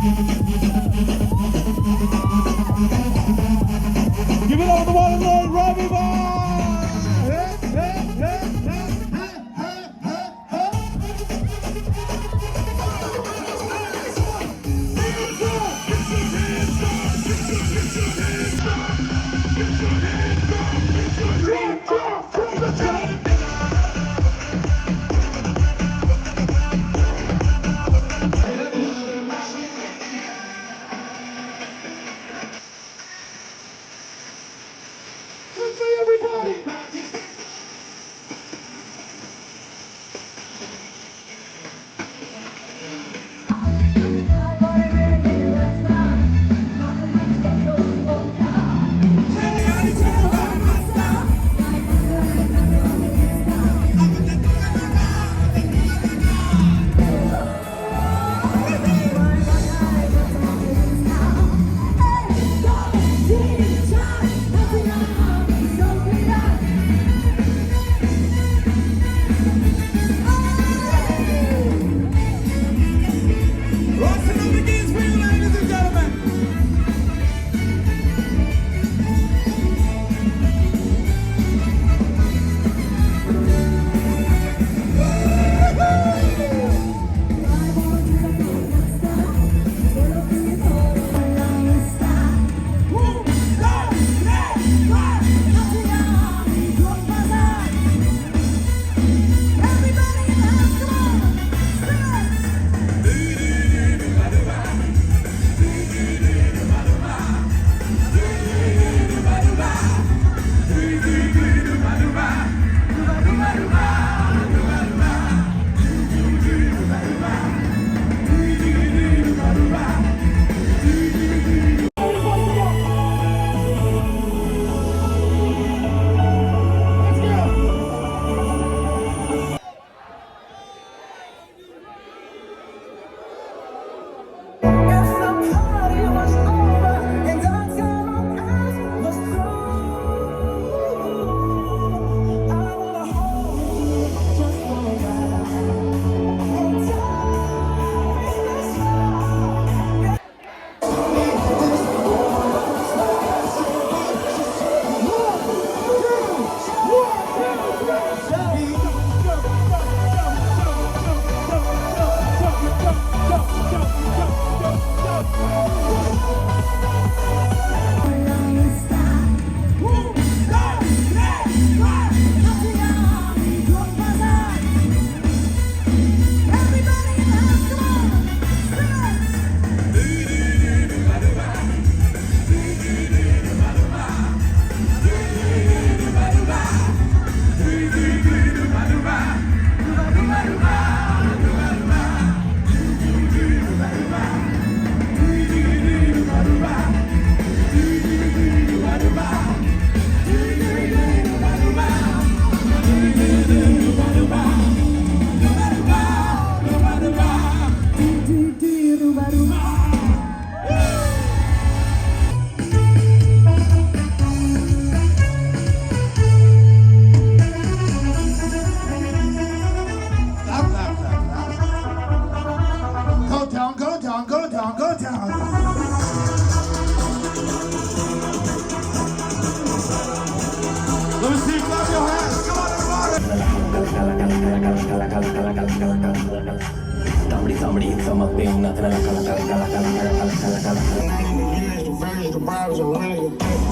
Give it all the one and Lord Robbie Boy! Hey, hey, hey,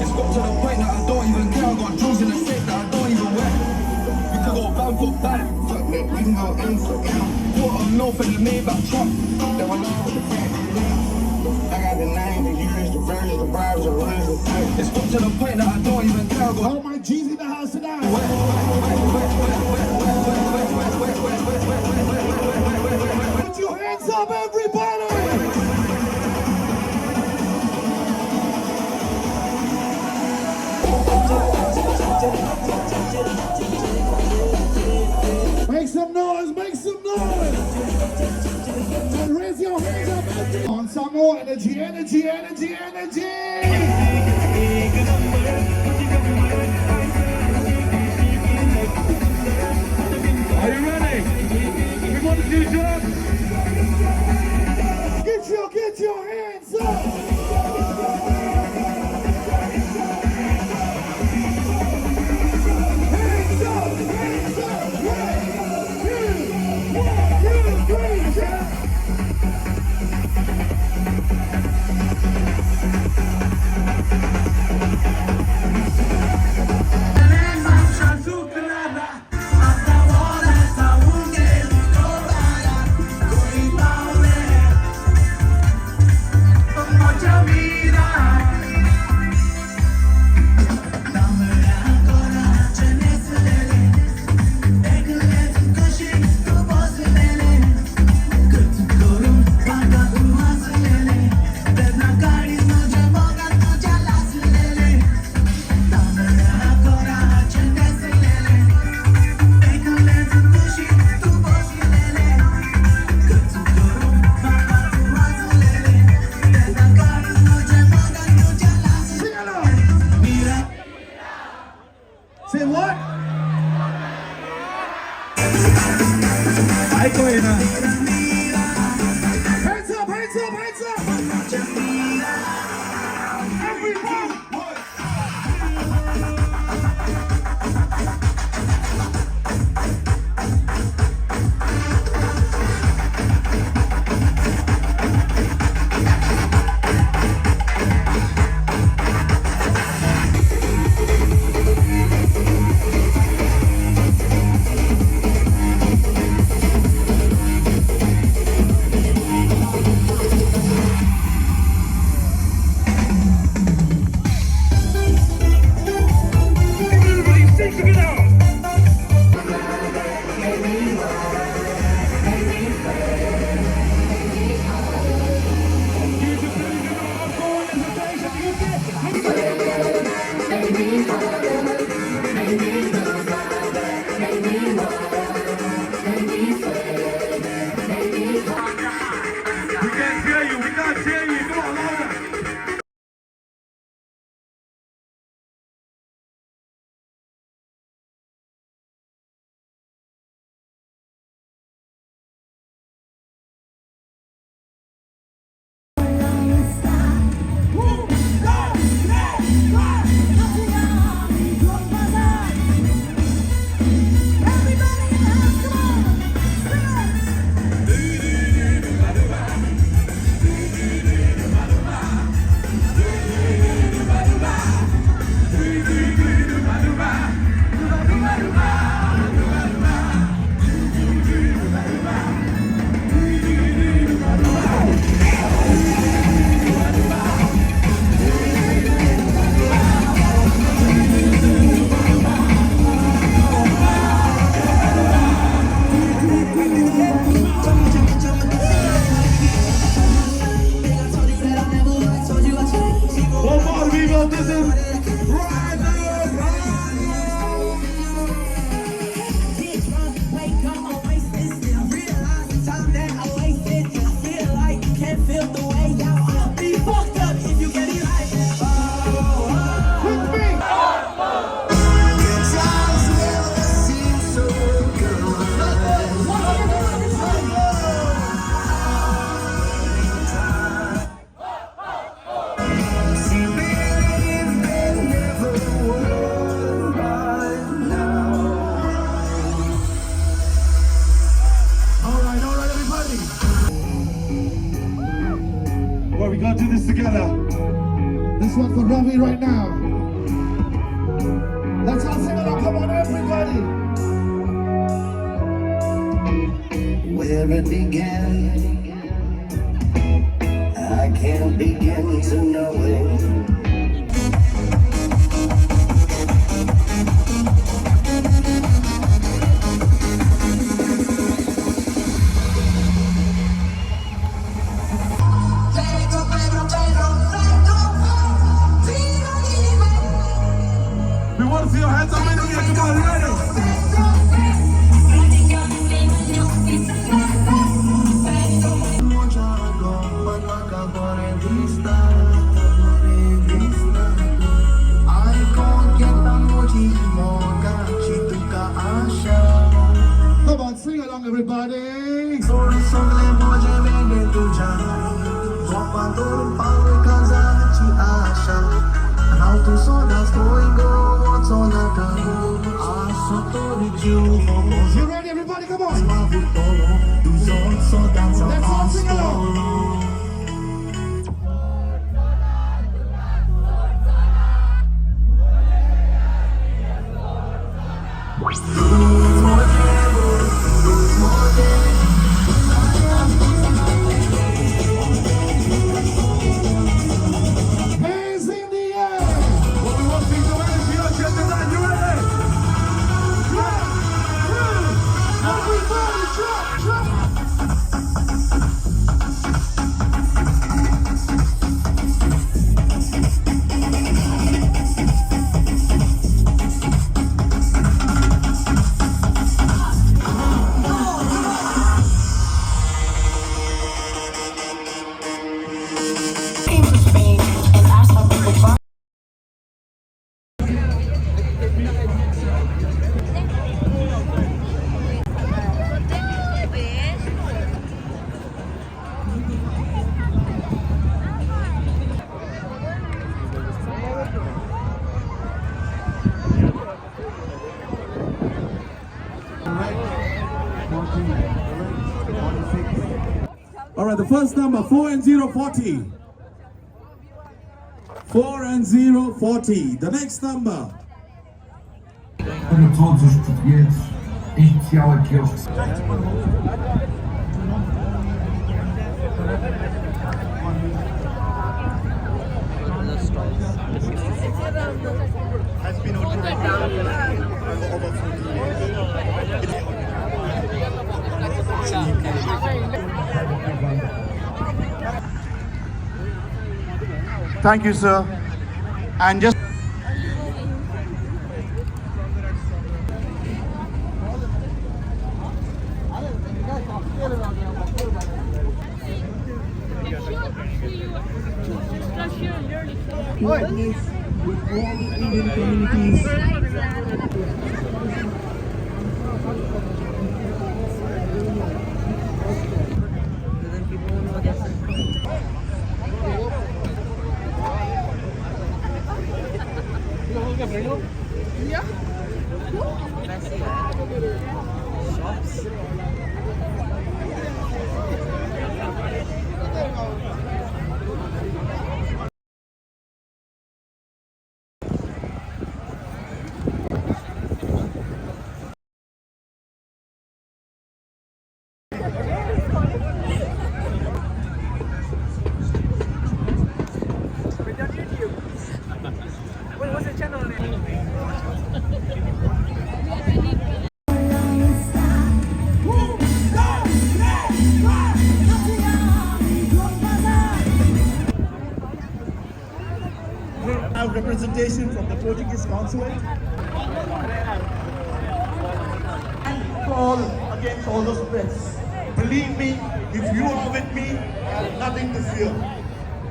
It's got to the point that I don't even care. I got jewels in the safe that I don't even wear. We could go bad for bad. Fuck me, we can go in for in. Put a no for the Maybach truck. Then we're not with the fact. I got the 90 years, the version, the vibes, the runs. It's got to the point that I don't even care. I got all my G's in the house tonight. Put your hands up, everybody! Make some noise, make some noise! And raise your hands up, everybody! On some more energy, energy, energy, energy! Are you ready? Everybody do jump! Get Put your hands up. Hands up, hands up. 1, 2, 1, 2, 3, jump. Say what? Hands up, hands up, hands up. Everyone. We gotta do this together. This one's for Ravi right now. Let's all sing along. Come on, everybody. Where it began, I can't begin to know it. We want to see your hands up in the air. Come on, ready? Come on, sing along, everybody. Salvador, Paulo e Casa te acha. Alto som das Toingo, som da Cano, acha todo dia o romance. You ready, everybody? Come on. Suave tolo, dos olhos só dança Let's all sing along. pasto. Hands in the air. What we want is your energy, your chest tonight. You ready? Everybody drop, drop. Came to Spain and asked how people find. All right, the first number, 4 and 0, 40. 4 and 0, 40. The next number. Para todos os portugueses, em especial aqueles que Thank you, sir. And just have representation from the Portuguese consulate. And all against all those threats. Believe me, if you are with me, I have nothing to fear.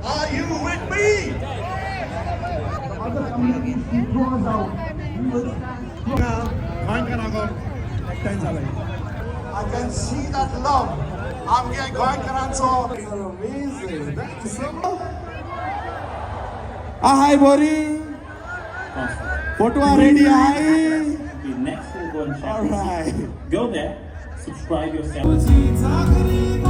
Are you with me? Other communities he draws out. We will stand I can see that love. I'm getting going Karanso. It's amazing. Thank you so much. Hi, Bori. Photo are ready. Hi. The next will go and check. All right. Go there, subscribe yourself. Arigato,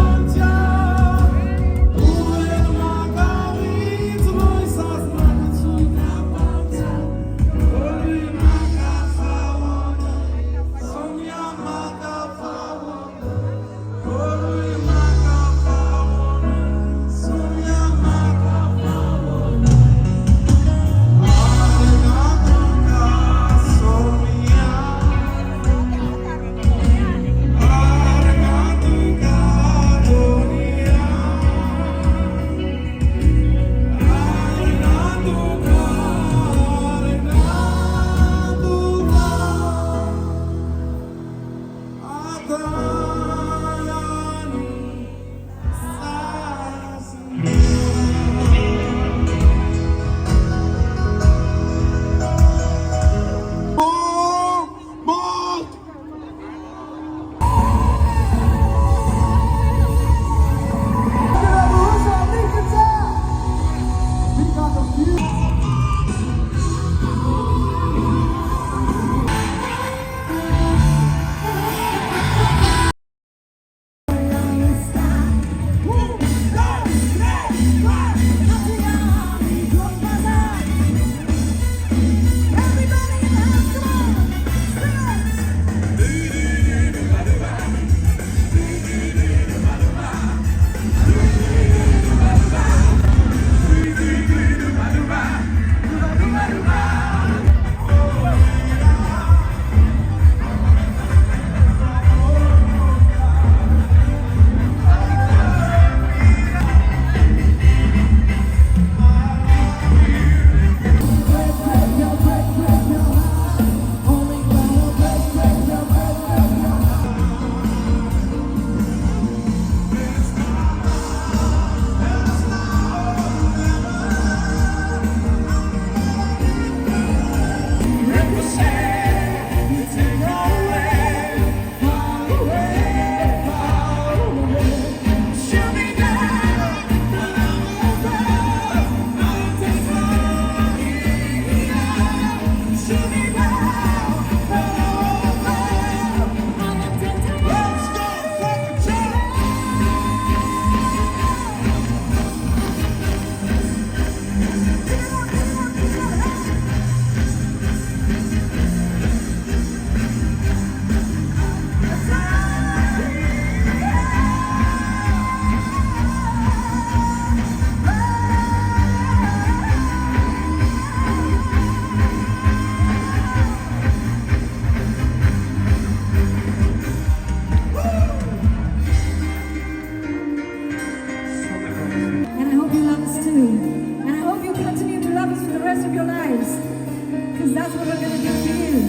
what we're gonna do to you.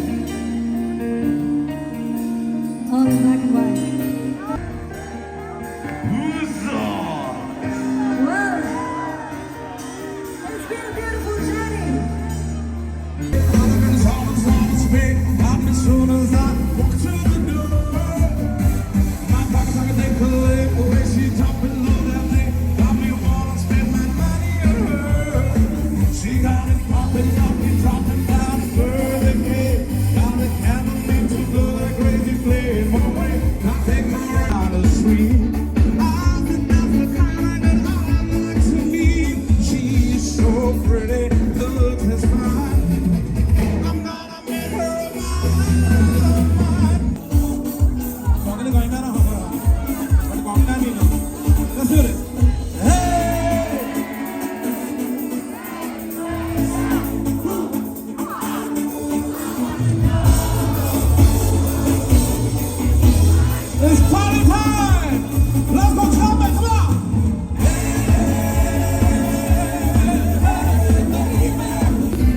All in black and white. Well, it's been a beautiful journey. As soon as I walk through the door, my pockets like a day collect. The way she jumping low that thing got me wanna spend my money on her. She got it popping up and dropping down the further gate. Got it handling me to blow like crazy flame. My way, I take my right out of the street. I think that's the kind that I like to meet. She's so pretty, the look is fine. I'm gonna make her let's do it. It's party time! Let's go jump it, come on!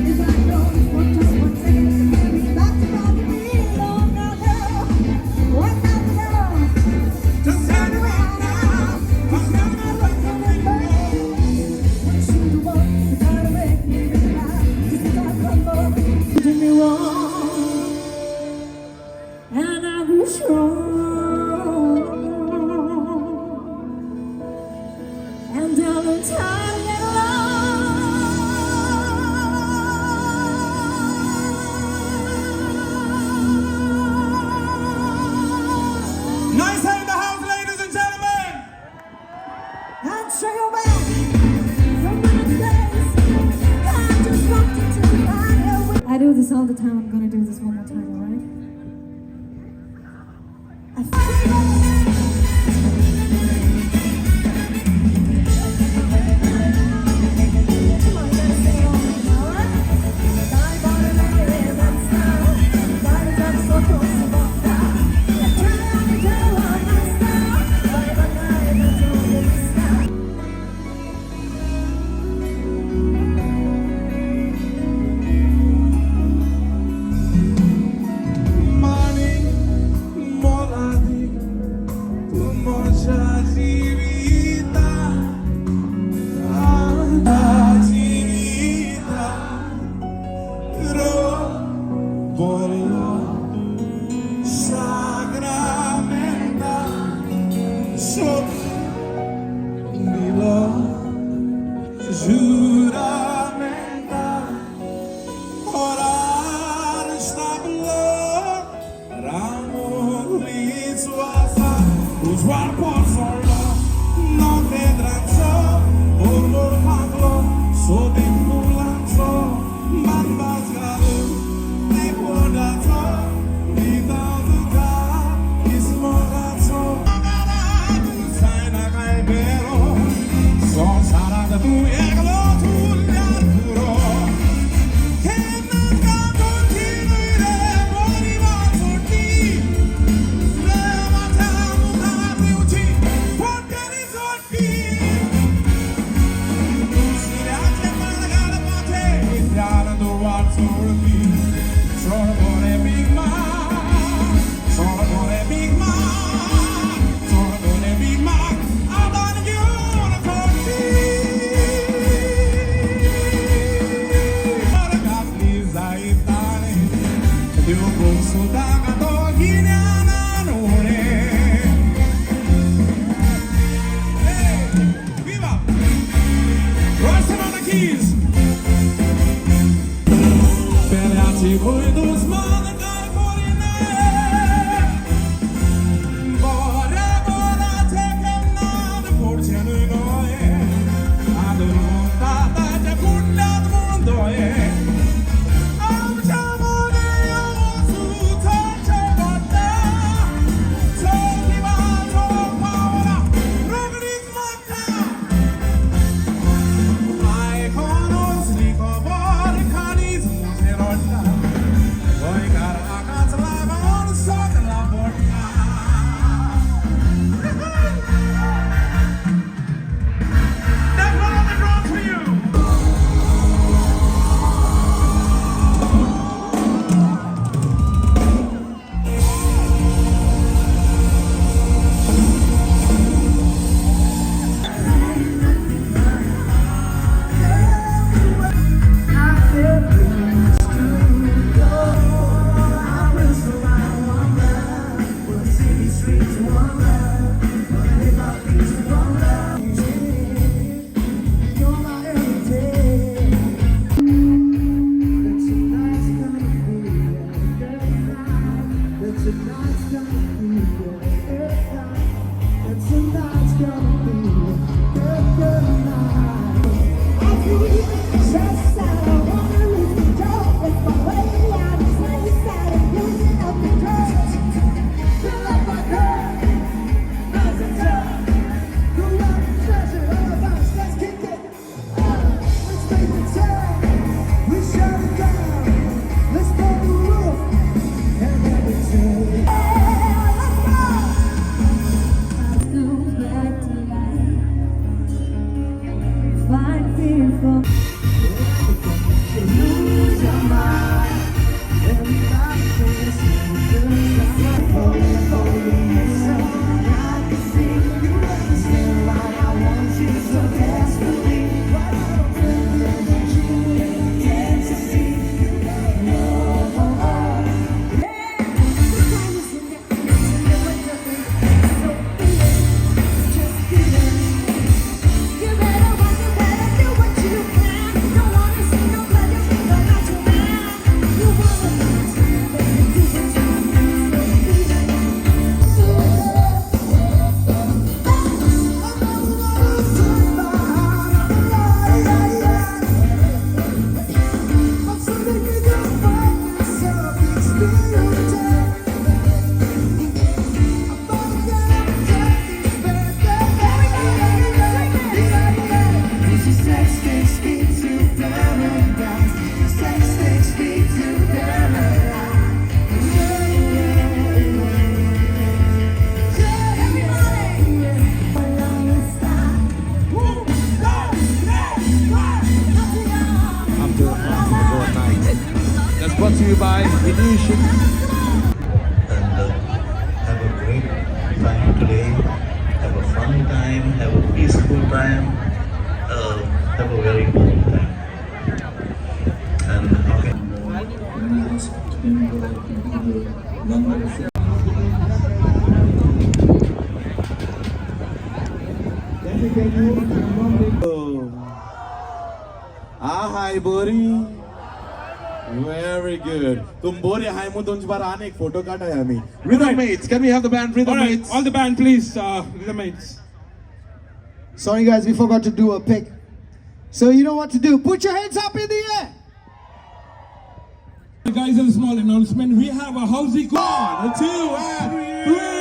If I don't want just 1 second, maybe back to probably me long ago. Right now, Just turn around now. I'm not did me wrong, and I was wrong, and down the time get lost. Nice in the house, ladies and gentlemen. And show your back from my place. I just walked into the fire. I do this all the time. I'm gonna do this one more time, alright? Juramenta, orar está below, amor lizuasa, os guapos solo, não tendrán sol, por maglo, sob mulanzo, mambas galo, de podato, vida duca, ismogato, agarado, sai na caibero, só sarada tu eglo. brought to you by Venetian. And have a great time today. Have a fun time. Have a peaceful time. Have a very good time. And okay. हाय बोरी very good तुम बोरी हाय म्हणून तुमची बार आणि एक photo काढाय आम्ही rhythm mates can we have the band rhythm mates All the band, please. Rhythm mates. Sorry guys, we forgot to do a pick. So you know what to do. Put your hands up in the air. Guys, a small announcement. We have a housey 1, 2, and 3.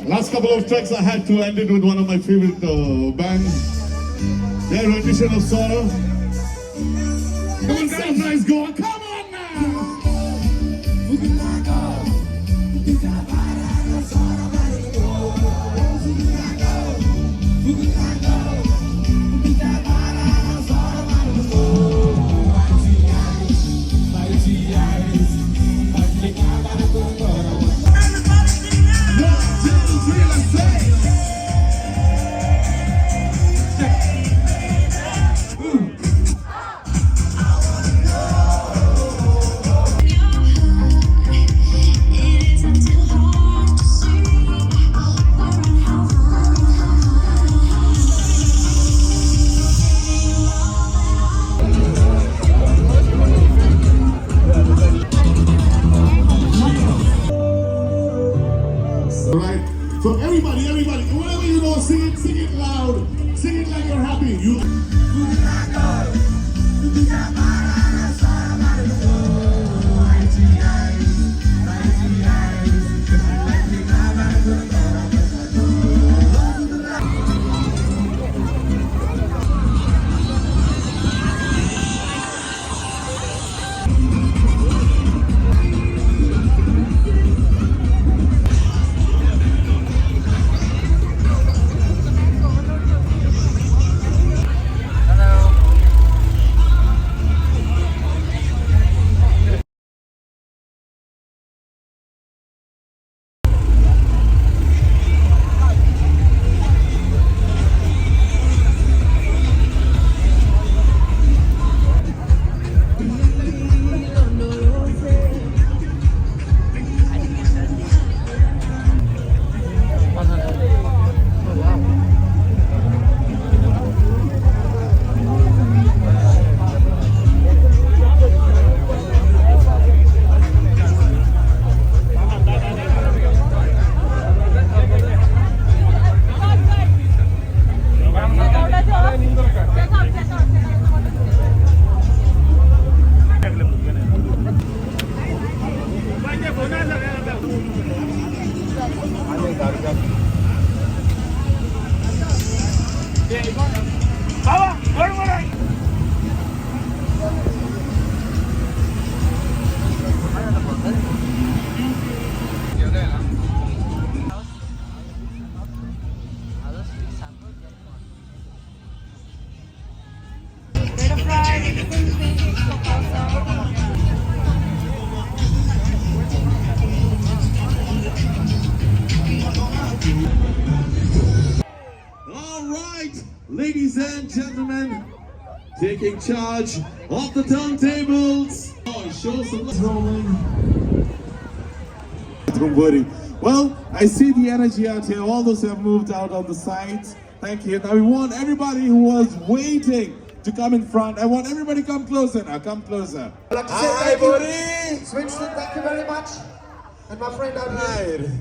Last couple of tracks I had to end it with one of my favorite bands. Their rendition of Sorrow. Come on guys, nice go on. Come on now! Right. So everybody, wherever you go, sing it loud. Sing it like you're happy. gentlemen, taking charge of the turntables. Oh, show some rolling. Don't worry. Well, I see the energy out here. All those who have moved out on the sides. Thank you. Now we want everybody who was waiting to come in front. I want everybody to come closer now. Come closer. I'd like to say thank you. Swinston, thank you very much. And my friend out here.